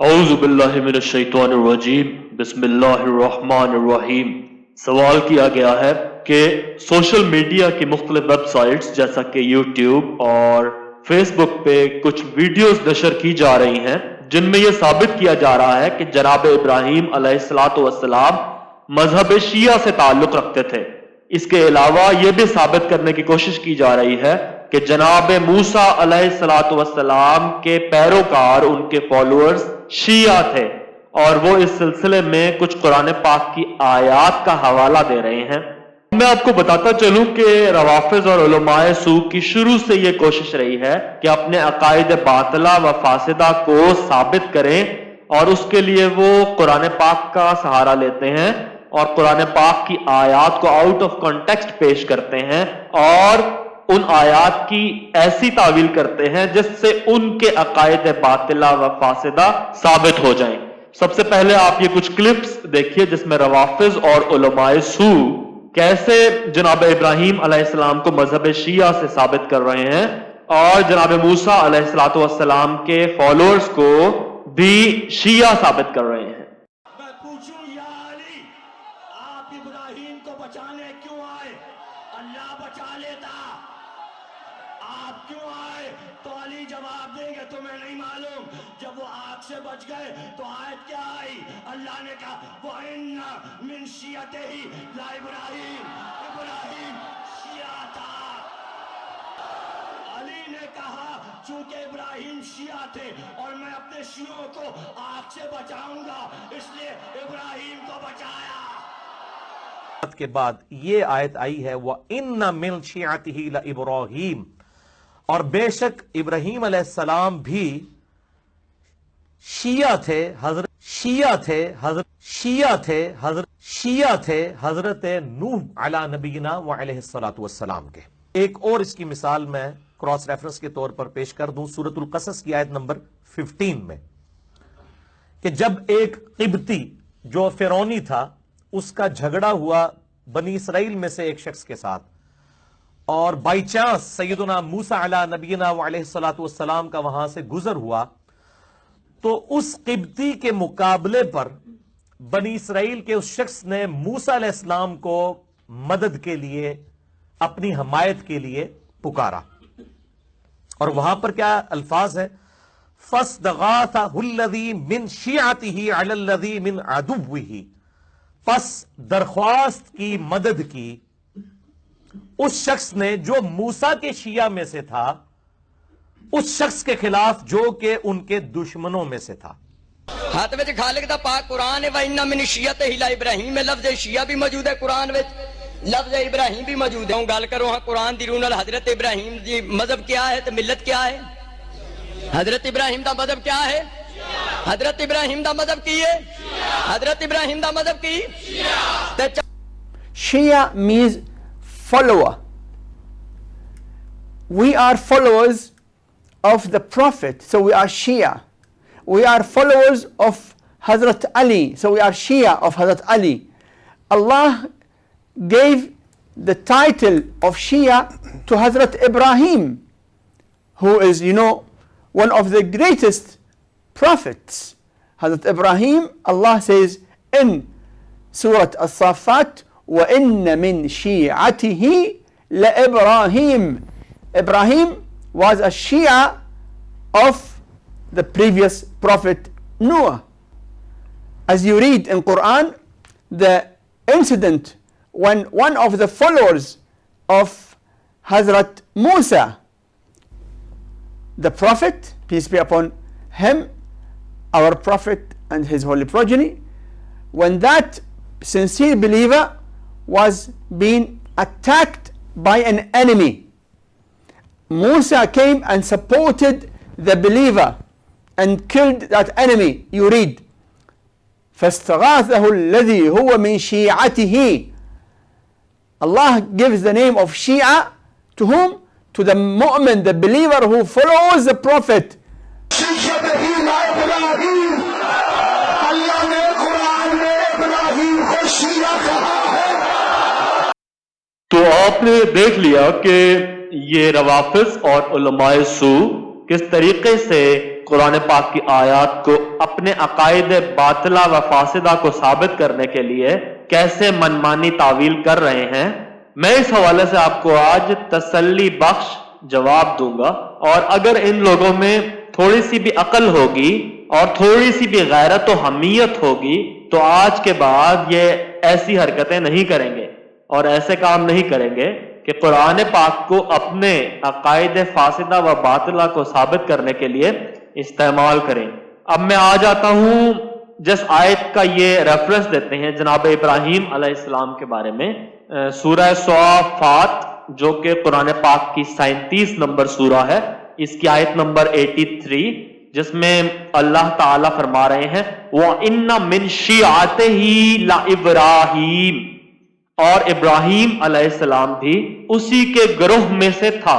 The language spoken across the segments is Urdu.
اعوذ باللہ من الشیطان الرجیم بسم اللہ الرحمن الرحیم۔ سوال کیا گیا ہے کہ سوشل میڈیا کی مختلف ویب سائٹس جیسا کہ یوٹیوب اور فیس بک پہ کچھ ویڈیوز نشر کی جا رہی ہیں جن میں یہ ثابت کیا جا رہا ہے کہ جناب ابراہیم علیہ السلام مذہب شیعہ سے تعلق رکھتے تھے۔ اس کے علاوہ یہ بھی ثابت کرنے کی کوشش کی جا رہی ہے کہ جناب موسیٰ علیہ السلام کے پیروکار، ان کے فالوورز شیعہ تھے، اور وہ اس سلسلے میں کچھ قرآن پاک کی آیات کا حوالہ دے رہے ہیں۔ میں آپ کو بتاتا چلوں کہ روافض اور علماء سو کی شروع سے یہ کوشش رہی ہے کہ اپنے عقائد باطلہ و فاسدہ کو ثابت کریں، اور اس کے لیے وہ قرآن پاک کا سہارا لیتے ہیں اور قرآن پاک کی آیات کو آؤٹ آف کانٹیکسٹ پیش کرتے ہیں اور ان آیات کی ایسی تعویل کرتے ہیں جس سے ان کے عقائد باطلہ و فاسدہ ثابت ہو جائیں۔ سب سے پہلے آپ یہ کچھ کلپس دیکھیے جس میں روافض اور علماء سو کیسے جناب ابراہیم علیہ السلام کو مذہب شیعہ سے ثابت کر رہے ہیں اور جناب موسیٰ علیہ السلام کے فالوورز کو بھی شیعہ ثابت کر رہے ہیں۔ میں پوچھوں یا علی، آپ ابراہیم کو بچانے کیوں آئے؟ اللہ بچا لیتا، آپ کیوں آئے؟ تو علی جواب دیں گے تمہیں نہیں معلوم۔ جب وہ آگ سے بچ گئے تو آیت کیا آئی؟ اللہ نے کہا وَإِنَّ مِن شِيَعَتِهِ لَإِبْرَاهِيمَ، ابراہیم شیعہ تھا۔ علی نے کہا چونکہ ابراہیم شیعہ تھے اور میں اپنے شیعوں کو آگ سے بچاؤں گا، اس لیے ابراہیم کو بچایا۔ کے بعد یہ آیت آئی ہے وَإِنَّ مِن شِيعَتِهِ لَإِبْرَاهِيمَ، اور بے شک ابراہیم علیہ السلام بھی شیعہ تھے حضرت نوح علی نبینا وعلیہ السلام کے۔ ایک اور اس کی مثال میں کراس ریفرنس کے طور پر پیش کر دوں سورۃ القصص کی آیت نمبر 15 میں، کہ جب ایک قبطی جو فرعونی تھا اس کا جھگڑا ہوا بنی اسرائیل میں سے ایک شخص کے ساتھ، اور بائی چانس سیدنا موسیٰ علی نبینا وعلیہ السلام کا وہاں سے گزر ہوا، تو اس قبطی کے مقابلے پر بنی اسرائیل کے اس شخص نے موسیٰ علیہ السلام کو مدد کے لیے، اپنی حمایت کے لیے پکارا، اور وہاں پر کیا الفاظ ہے؟ فَاسْتَغَاثَهُ الَّذِي مِنْ شِيعَتِهِ عَلَى الَّذِي مِنْ عَدُوِّهِ، پس درخواست کی، مدد کی اس شخص نے جو موسیٰ کے شیعہ میں سے تھا، اس شخص کے خلاف جو کہ ان کے دشمنوں میں سے تھا۔ ہاتھ وچ خالق دا پاک قرآن ہے وَإِنَّ مِن شِيَعَتِهِ لَإِبْرَاهِيمَ میں لفظ شیعہ بھی موجود ہے قرآن وچ، لفظ ابراہیم بھی موجود ہے۔ گل کرو ہاں قرآن دی روح نال حضرت ابراہیم دی مذہب کیا ہے تے ملت کیا ہے؟ حضرت ابراہیم دا مذہب کیا ہے؟ حضرت ابراہیم دا مذہب کی ہے؟ حضرت ابراہیم دا مذہب کی؟ Shia means follower. We are followers of the Prophet, so we are Shia. We are followers of Hazrat Ali, so we are Shia of Hazrat Ali. Allah gave the title of Shia to Hazrat Ibrahim, who is, one of the greatest prophets. Hazrat Ibrahim, Allah says in Surah As-Saffat, وَإِنَّ مِن شِيعَتِهِ لَإِبْرَاهِيمَ. Ibrahim was a Shia of the previous prophet Noah. As you read in Quran, the incident when one of the followers of Hazrat Musa, the prophet, peace be upon him, our prophet and his holy progeny, when that sincere believer was being attacked by an enemy, Musa came and supported the believer and killed that enemy. You read فَاسْتَغَاثَهُ الَّذِي هُوَ مِن شِيعَتِهِ. Allah gives the name of Shia to whom? To the mu'min, the believer who follows the prophet. اللہ نے قرآن میں ابراہیم کو شیعہ کہا ہے۔ تو آپ نے دیکھ لیا کہ یہ روافض اور علماء سو کس طریقے سے قرآن پاک کی آیات کو اپنے عقائد باطلہ و فاسدہ کو ثابت کرنے کے لیے کیسے منمانی تعویل کر رہے ہیں، میں اس حوالے سے آپ کو آج تسلی بخش جواب دوں گا. اور اگر ان لوگوں میں تھوڑی سی بھی عقل ہوگی اور تھوڑی سی بھی غیرت و حمیت ہوگی تو آج کے بعد یہ ایسی حرکتیں نہیں کریں گے اور ایسے کام نہیں کریں گے کہ قرآن پاک کو اپنے عقائد فاسدہ و باطلہ کو ثابت کرنے کے لیے استعمال کریں. اب میں آ جاتا ہوں جس آیت کا یہ ریفرنس دیتے ہیں جناب ابراہیم علیہ السلام کے بارے میں، سورہ صافات جو کہ قرآن پاک کی 37 نمبر سورہ ہے، اس کی آیت نمبر 83، جس میں اللہ تعالیٰ فرما رہے ہیں وَإِنَّ مِن شِيعَتِهِ لَإِبْرَاهِيمَ، اور ابراہیم علیہ السلام بھی اسی کے گروہ میں سے تھا.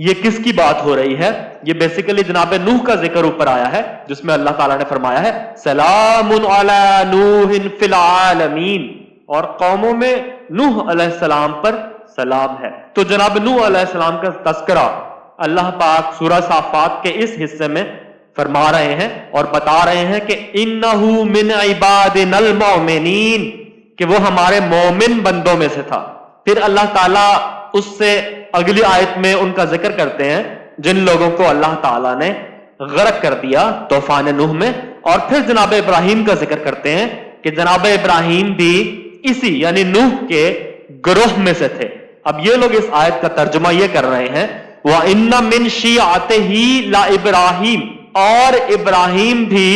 یہ کس کی بات ہو رہی ہے؟ یہ بیسیکلی جناب نوح کا ذکر اوپر آیا ہے، جس میں اللہ تعالیٰ نے فرمایا ہے سلام علی نوح فی العالمین، اور قوموں میں نوح علیہ السلام پر سلام ہے. تو جناب نوح علیہ السلام کا تذکرہ اللہ پاک سورہ صافات کے اس حصے میں فرما رہے ہیں اور بتا رہے ہیں کہ انہو من عبادنا المؤمنین، کہ وہ ہمارے مومن بندوں میں سے تھا. پھر اللہ تعالیٰ اس سے اگلی آیت میں ان کا ذکر کرتے ہیں جن لوگوں کو اللہ تعالیٰ نے غرق کر دیا طوفان نوح میں، اور پھر جناب ابراہیم کا ذکر کرتے ہیں کہ جناب ابراہیم بھی اسی یعنی نوح کے گروہ میں سے تھے. اب یہ لوگ اس آیت کا ترجمہ یہ کر رہے ہیں وَإِنَّ مِن شِيعَتِهِ لَإِبْرَاهِيمَ، اور ابراہیم بھی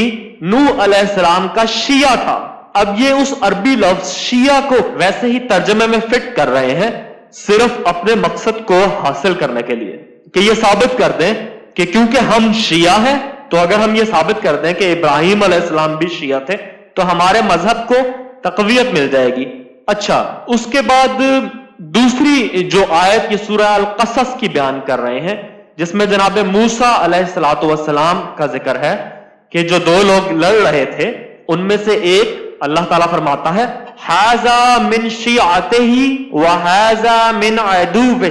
نوح علیہ السلام کا شیعہ تھا. اب یہ اس عربی لفظ شیعہ کو ویسے ہی ترجمے میں فٹ کر رہے ہیں صرف اپنے مقصد کو حاصل کرنے کے لیے، کہ یہ ثابت کر دیں کہ کیونکہ ہم شیعہ ہیں تو اگر ہم یہ ثابت کر دیں کہ ابراہیم علیہ السلام بھی شیعہ تھے تو ہمارے مذہب کو تقویت مل جائے گی. اچھا، اس کے بعد دوسری جو آیت یہ سورہ القصص کی بیان کر رہے ہیں، جس میں جناب موسیٰ علیہ السلام کا ذکر ہے کہ جو دو لوگ لڑ رہے تھے ان میں سے ایک اللہ تعالیٰ فرماتا ہے ھذا من شیعتہ وھذا من عدوہ،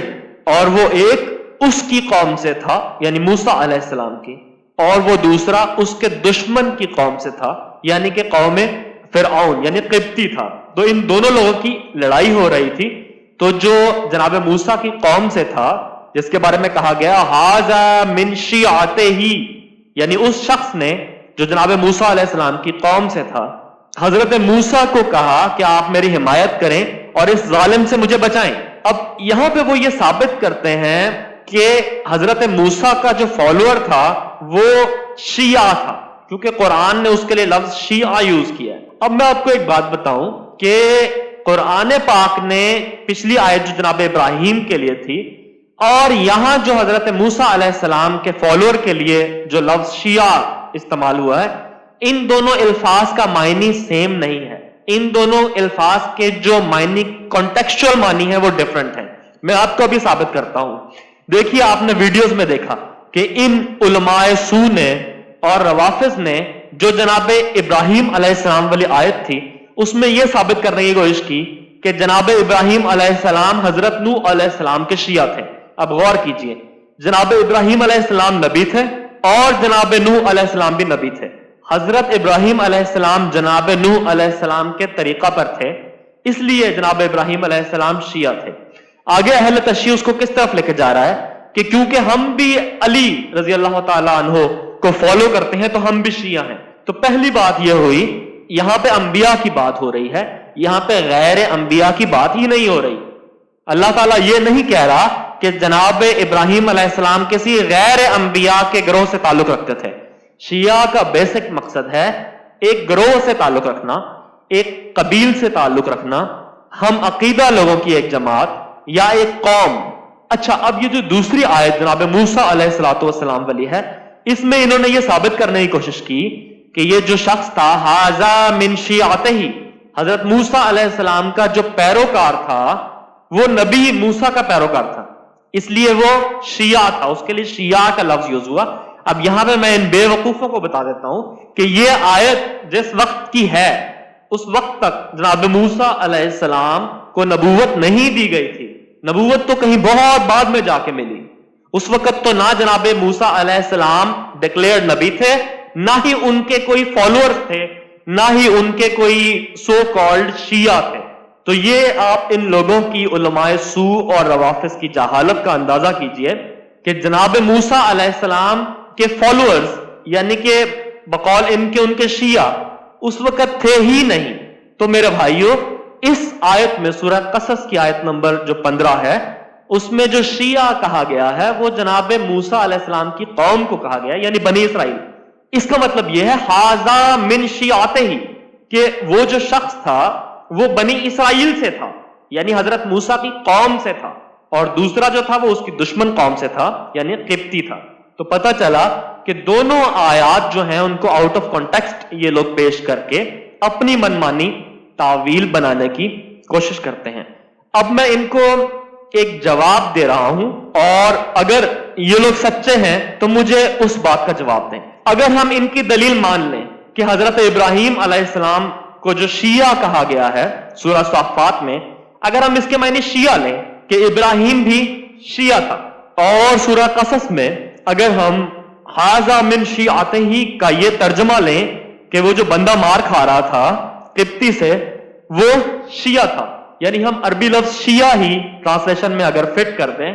اور وہ ایک اس کی قوم سے تھا یعنی موسیٰ علیہ السلام کی، اور وہ دوسرا اس کے دشمن کی قوم سے تھا یعنی کہ قوم فرعون یعنی قبطی تھا. تو ان دونوں لوگوں کی لڑائی ہو رہی تھی. تو جو جناب موسیٰ کی قوم سے تھا جس کے بارے میں کہا گیا ھذا من شیعتہ، یعنی اس شخص نے جو جناب موسیٰ علیہ السلام کی قوم سے تھا، حضرت موسیٰ کو کہا کہ آپ میری حمایت کریں اور اس ظالم سے مجھے بچائیں. اب یہاں پہ وہ یہ ثابت کرتے ہیں کہ حضرت موسیٰ کا جو فالوور تھا وہ شیعہ تھا، کیونکہ قرآن نے اس کے لیے لفظ شیعہ یوز کیا ہے. اب میں آپ کو ایک بات بتاؤں کہ قرآن پاک نے پچھلی آیت جو جناب ابراہیم کے لیے تھی اور یہاں جو حضرت موسیٰ علیہ السلام کے فالوور کے لیے جو لفظ شیعہ استعمال ہوا ہے، ان دونوں الفاظ کا معنی سیم نہیں ہے. ان دونوں الفاظ کے جو معنی کانٹیکسچوئل معنی ہے وہ ڈیفرنٹ ہے. میں آپ کو ابھی ثابت کرتا ہوں. دیکھیے، آپ نے ویڈیوز میں دیکھا کہ ان علماء سو نے اور روافظ نے جو جناب ابراہیم علیہ السلام والی آیت تھی اس میں یہ ثابت کرنے کی کوشش کی کہ جناب ابراہیم علیہ السلام حضرت نوح علیہ السلام کے شیعہ تھے. اب غور کیجئے، جناب ابراہیم علیہ السلام نبی تھے اور جناب نوح علیہ السلام بھی نبی تھے. حضرت ابراہیم علیہ السلام جناب نوح علیہ السلام کے طریقہ پر تھے، اس لیے جناب ابراہیم علیہ السلام شیعہ تھے. آگے اہل تشیع اس کو کس طرف لے کے جا رہا ہے کہ کیونکہ ہم بھی علی رضی اللہ تعالی عنہ کو فالو کرتے ہیں تو ہم بھی شیعہ ہیں. تو پہلی بات یہ ہوئی، یہاں پہ انبیاء کی بات ہو رہی ہے، یہاں پہ غیر انبیاء کی بات ہی نہیں ہو رہی. اللہ تعالیٰ یہ نہیں کہہ رہا کہ جناب ابراہیم علیہ السلام کسی غیر انبیاء کے گروہ سے تعلق رکھتے تھے. شیعہ کا بیسک مقصد ہے ایک گروہ سے تعلق رکھنا، ایک قبیل سے تعلق رکھنا، ہم عقیدہ لوگوں کی ایک جماعت یا ایک قوم. اچھا، اب یہ جو دوسری آیت جناب موسیٰ علیہ السلام والی ہے، اس میں انہوں نے یہ ثابت کرنے کی کوشش کی کہ یہ جو شخص تھا ھذا من شیعتہ، حضرت موسیٰ علیہ السلام کا جو پیروکار تھا وہ نبی موسیٰ کا پیروکار تھا، اس لیے وہ شیعہ تھا، اس کے لیے شیعہ کا لفظ یوز ہوا. اب یہاں پہ میں ان بے وقوفوں کو بتا دیتا ہوں کہ یہ آیت جس وقت کی ہے اس وقت تک جناب موسیٰ علیہ السلام کو نبوت نہیں دی گئی تھی. نبوت تو کہیں بہت بعد میں جا کے ملی. اس وقت تو نہ جناب موسیٰ علیہ السلام ڈکلیئرڈ نبی تھے، نہ ہی ان کے کوئی فالوورز تھے، نہ ہی ان کے کوئی سو کالڈ شیعہ تھے. تو یہ آپ ان لوگوں کی علماء سو اور روافظ کی جہالت کا اندازہ کیجئے کہ جناب موسیٰ علیہ السلام کے فالوورز یعنی کہ بقول ان کے شیعہ اس وقت تھے ہی نہیں. تو میرے بھائیوں، اس آیت میں سورہ قصص کی آیت نمبر جو 15 ہے، اس میں جو شیعہ کہا گیا ہے وہ جناب موسیٰ علیہ السلام کی قوم کو کہا گیا یعنی بنی اسرائیل. اس کا مطلب یہ ہے ھذا من شیعتہ ہی، کہ وہ جو شخص تھا وہ بنی اسرائیل سے تھا یعنی حضرت موسیٰ کی قوم سے تھا، اور دوسرا جو تھا وہ اس کی دشمن قوم سے تھا یعنی قبطی تھا. تو پتہ چلا کہ دونوں آیات جو ہیں ان کو آؤٹ آف کانٹیکسٹ یہ لوگ پیش کر کے اپنی منمانی تعویل بنانے کی کوشش کرتے ہیں. اب میں ان کو ایک جواب دے رہا ہوں، اور اگر یہ لوگ سچے ہیں تو مجھے اس بات کا جواب دیں. اگر ہم ان کی دلیل مان لیں کہ حضرت ابراہیم علیہ السلام کو جو شیعہ کہا گیا ہے سورہ صافات میں، اگر ہم اس کے معنی شیعہ لیں کہ ابراہیم بھی شیعہ تھا، اور سورہ قصص میں اگر ہم ھذا من شیعتہ کا یہ ترجمہ لیں کہ وہ جو بندہ مار کھا رہا تھا قبطی سے وہ شیعہ تھا، یعنی ہم عربی لفظ شیعہ ہی ٹرانسلیشن میں اگر فٹ کر دیں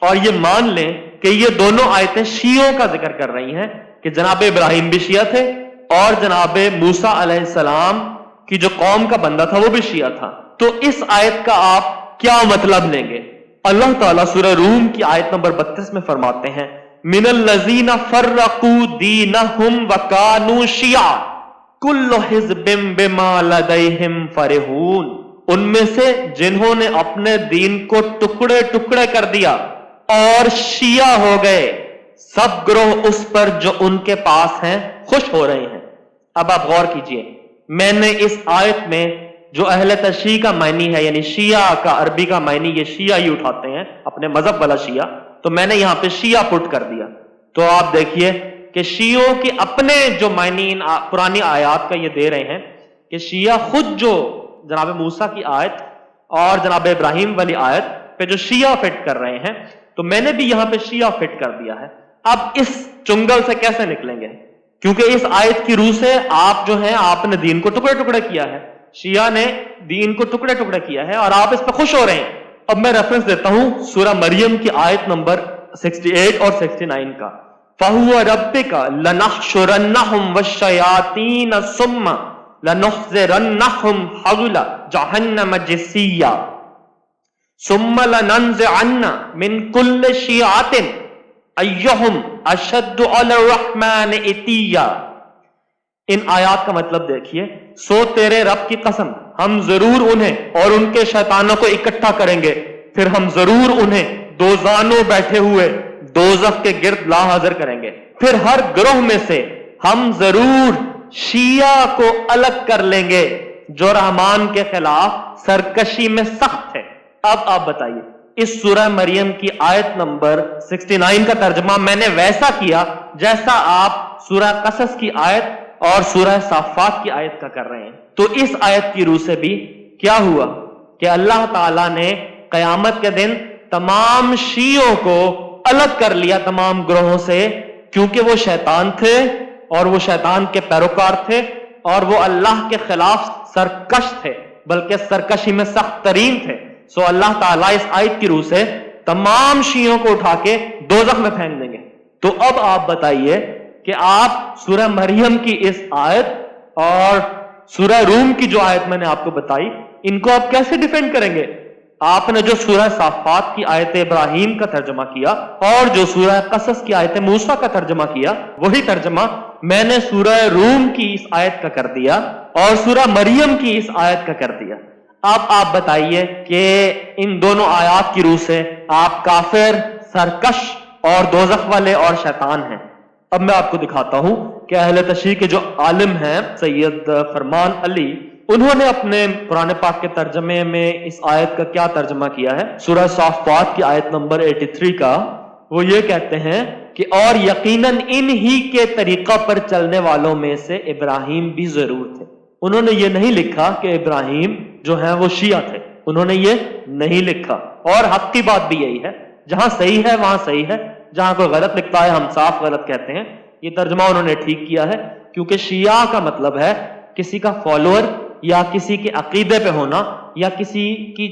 اور یہ مان لیں کہ یہ دونوں آیتیں شیعوں کا ذکر کر رہی ہیں کہ جناب ابراہیم بھی شیعہ تھے اور جناب موسیٰ علیہ السلام کی جو قوم کا بندہ تھا وہ بھی شیعہ تھا، تو اس آیت کا آپ کیا مطلب لیں گے؟ اللہ تعالیٰ سورہ روم کی آیت نمبر 32 میں فرماتے ہیں من الذین فرقوا دینہم وکانوا شیعا کل حزب بما لدیہم فرحون، ان میں سے جنہوں نے اپنے دین کو ٹکڑے ٹکڑے کر دیا اور شیعہ ہو گئے، سب گروہ اس پر جو ان کے پاس ہیں خوش ہو رہے ہیں. اب آپ غور کیجئے، میں نے اس آیت میں جو اہل تشیع کا معنی ہے یعنی شیعہ کا عربی کا معنی یہ شیعہ ہی اٹھاتے ہیں اپنے مذہب والا شیعہ، تو میں نے یہاں پہ شیعہ پٹ کر دیا. تو آپ دیکھیے کہ شیعوں کے اپنے جو معنی پرانی آیات کا یہ دے رہے ہیں کہ شیعہ خود جو جناب موسیٰ کی آیت اور جناب ابراہیم والی آیت پہ جو شیعہ فٹ کر رہے ہیں، تو میں نے بھی یہاں پہ شیعہ فٹ کر دیا ہے. اب اس چنگل سے کیسے نکلیں گے؟ کیونکہ اس آیت کی روح سے آپ جو ہیں آپ نے دین کو ٹکڑے ٹکڑے کیا ہے، شیعہ نے دین کو ٹکڑے ٹکڑے کیا ہے اور آپ اس پہ خوش ہو رہے ہیں. اب میں ریفرنس دیتا ہوں سورہ مریم کی آیت نمبر 68 اور 69 کا. فَهُوَ رَبِّكَ لَنَحْشُرَنَّهُمْ وَالشَّيَاطِينَ ثُمَّ لَنُحْضِرَنَّهُمْ حَوْلَ جَهَنَّمَ جِثِيًّا ثُمَّ لَنَنزِعَنَّ مِنْ كُلِّ شِيعَةٍ أَيُّهُمْ أَشَدُّ عَلَى الرَّحْمَنِ عِتِيًّا. ان آیات کا مطلب دیکھیے، سو تیرے رب کی قسم ہم ضرور انہیں اور ان کے شیطانوں کو اکٹھا کریں گے، پھر ہم ضرور انہیں دوزانوں بیٹھے ہوئے دوزخ کے گرد لا حاضر کریں گے، پھر ہر گروہ میں سے ہم ضرور شیعہ کو الگ کر لیں گے جو رحمان کے خلاف سرکشی میں سخت ہے. اب آپ بتائیے، اس سورہ مریم کی آیت نمبر 69 کا ترجمہ میں نے ویسا کیا جیسا آپ سورہ قصص کی آیت اور سورہ صافات کی آیت کا کر رہے ہیں. تو اس آیت کی روح سے بھی کیا ہوا کہ اللہ تعالیٰ نے قیامت کے دن تمام شیعوں کو الگ کر لیا تمام گروہوں سے، کیونکہ وہ شیطان تھے اور وہ شیطان کے پیروکار تھے اور وہ اللہ کے خلاف سرکش تھے، بلکہ سرکشی میں سخت ترین تھے. سو اللہ تعالیٰ اس آیت کی روح سے تمام شیعوں کو اٹھا کے دوزخ میں پھینک دیں گے. تو اب آپ بتائیے کہ آپ سورہ مریم کی اس آیت اور سورہ روم کی جو آیت میں نے آپ کو بتائی، ان کو آپ کیسے ڈیفینڈ کریں گے؟ آپ نے جو سورہ صافات کی آیت ابراہیم کا ترجمہ کیا اور جو سورہ قصص کی آیت موسیٰ کا ترجمہ کیا، وہی ترجمہ میں نے سورہ روم کی اس آیت کا کر دیا اور سورہ مریم کی اس آیت کا کر دیا. اب آپ بتائیے کہ ان دونوں آیات کی روح سے آپ کافر، سرکش اور دوزخ والے اور شیطان ہیں. اب میں آپ کو دکھاتا ہوں کہ اہل تشیع کے جو عالم ہیں سید فرمان علی، انہوں نے اپنے قرآن پاک کے ترجمے میں اس آیت کا کیا ترجمہ کیا ہے. سورہ صافات کی آیت نمبر 83 کا وہ یہ کہتے ہیں کہ اور یقیناً انہی کے طریقہ پر چلنے والوں میں سے ابراہیم بھی ضرور تھے. انہوں نے یہ نہیں لکھا کہ ابراہیم جو ہیں وہ شیعہ تھے، انہوں نے یہ نہیں لکھا، اور حق کی بات بھی یہی ہے، جہاں صحیح ہے وہاں صحیح ہے، جہاں کوئی غلط لکھتا ہے ہم صاف غلط کہتے ہیں. یہ ترجمہ انہوں نے ٹھیک کیا ہے، کیونکہ شیعہ کا مطلب ہے کسی کا فالوور یا کسی کے عقیدے پہ ہونا یا کسی کی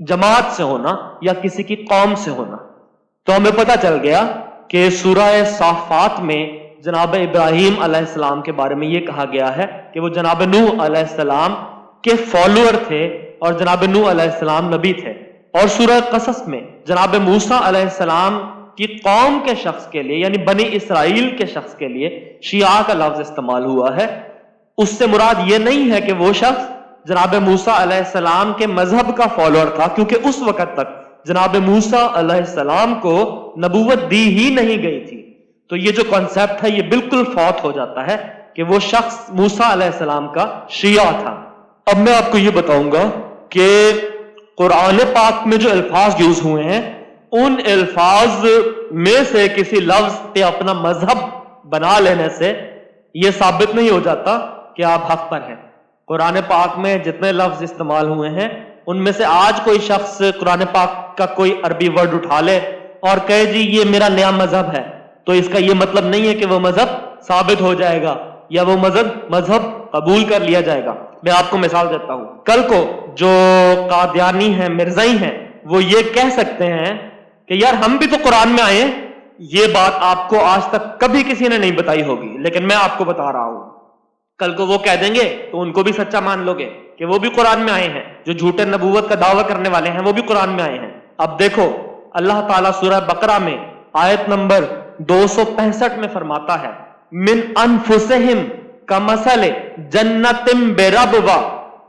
جماعت سے ہونا یا کسی کی قوم سے ہونا. تو ہمیں پتہ چل گیا کہ سورہ صافات میں جناب ابراہیم علیہ السلام کے بارے میں یہ کہا گیا ہے کہ وہ جناب نوح علیہ السلام کے فالوور تھے اور جناب نوح علیہ السلام نبی تھے. اور سورہ قصص میں جناب موسیٰ علیہ السلام کی قوم کے شخص کے لیے یعنی بنی اسرائیل کے شخص کے لیے شیعہ کا لفظ استعمال ہوا ہے. اس سے مراد یہ نہیں ہے کہ وہ شخص جناب موسیٰ علیہ السلام کے مذہب کا فالوور تھا، کیونکہ اس وقت تک جناب موسیٰ علیہ السلام کو نبوت دی ہی نہیں گئی تھی. تو یہ جو کانسیپٹ ہے یہ بالکل فوت ہو جاتا ہے کہ وہ شخص موسیٰ علیہ السلام کا شیعہ تھا. اب میں آپ کو یہ بتاؤں گا کہ قرآن پاک میں جو الفاظ یوز ہوئے ہیں ان الفاظ میں سے کسی لفظ پہ اپنا مذہب بنا لینے سے یہ ثابت نہیں ہو جاتا کہ آپ حق پر ہیں. قرآن پاک میں جتنے لفظ استعمال ہوئے ہیں ان میں سے آج کوئی شخص قرآن پاک کا کوئی عربی ورڈ اٹھا لے اور کہے جی یہ میرا نیا مذہب ہے، تو اس کا یہ مطلب نہیں ہے کہ وہ مذہب ثابت ہو جائے گا یا وہ مذہب قبول کر لیا جائے گا. میں آپ کو مثال دیتا ہوں. کل کو جو قادیانی ہیں، مرزائی ہیں، وہ یہ کہہ سکتے ہیں کہ یار ہم بھی تو قرآن میں آئے ہیں. یہ بات آپ کو آج تک کبھی کسی نے نہیں بتائی ہوگی، لیکن میں آپ کو بتا رہا ہوں. کل کو وہ کہہ دیں گے تو ان کو بھی سچا مان لو گے کہ وہ بھی قرآن میں آئے ہیں. جو جھوٹے نبوت کا دعویٰ کرنے والے ہیں وہ بھی قرآن میں آئے ہیں. اب دیکھو اللہ تعالیٰ سورہ بقرہ میں آیت نمبر 265 میں فرماتا ہے من انفسہم کمثل جنت بربوہ.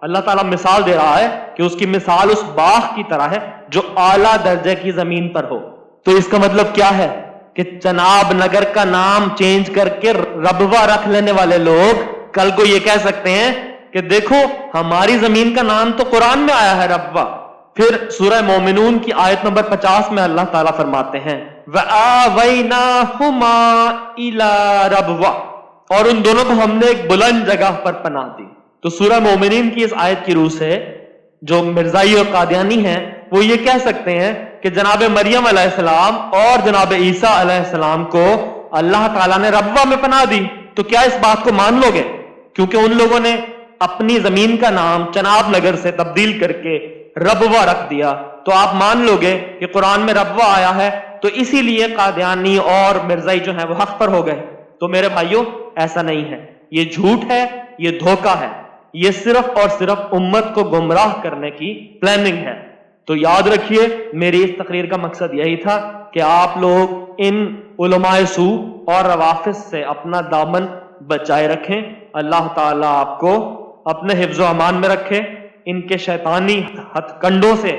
اللہ تعالیٰ مثال دے رہا ہے کہ اس کی مثال اس باغ کی طرح ہے جو اعلیٰ درجے کی زمین پر ہو. تو اس کا مطلب کیا ہے کہ چناب نگر کا نام چینج کر کے ربوہ رکھ لینے والے لوگ کل کو یہ کہہ سکتے ہیں کہ دیکھو ہماری زمین کا نام تو قرآن میں آیا ہے ربوہ. پھر سورہ مومنون کی آیت نمبر 50 میں اللہ تعالیٰ فرماتے ہیں وَآوَيْنَاهُمَا إِلَىٰ رَبْوَةٍ، اور ان دونوں کو ہم نے ایک بلند جگہ پر پناہ دی. تو سورہ مومنین کی اس آیت کی روح سے جو مرزائی اور قادیانی ہیں وہ یہ کہہ سکتے ہیں کہ جناب مریم علیہ السلام اور جناب عیسیٰ علیہ السلام کو اللہ تعالیٰ نے ربوہ میں پناہ دی. تو کیا اس بات کو مان لو گے؟ کیونکہ ان لوگوں نے اپنی زمین کا نام چناب نگر سے تبدیل کر کے ربوہ رکھ دیا، تو آپ مان لو گے کہ قرآن میں ربوہ آیا ہے، تو اسی لیے قادیانی اور مرزائی جو ہیں وہ حق پر ہو گئے. تو میرے بھائیوں ایسا نہیں ہے، یہ جھوٹ ہے، یہ دھوکہ ہے، یہ صرف اور صرف امت کو گمراہ کرنے کی پلاننگ ہے. تو یاد رکھیے میری اس تقریر کا مقصد یہی تھا کہ آپ لوگ ان علماء سو اور روافض سے اپنا دامن بچائے رکھیں. اللہ تعالیٰ آپ کو اپنے حفظ و امان میں رکھے، ان کے شیطانی ہتھ کنڈوں سے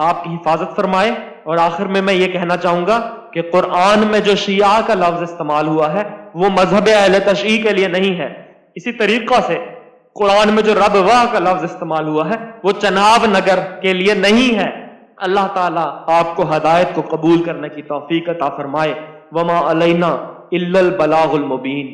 آپ کی حفاظت فرمائے. اور آخر میں یہ کہنا چاہوں گا کہ قرآن میں جو شیعہ کا لفظ استعمال ہوا ہے وہ مذہب اہل تشیع کے لیے نہیں ہے. اسی طریقہ سے قرآن میں جو ربوہ کا لفظ استعمال ہوا ہے وہ چناب نگر کے لیے نہیں ہے. اللہ تعالیٰ آپ کو ہدایت کو قبول کرنے کی توفیق عطا فرمائے. وما علینا الا البلاغ المبین.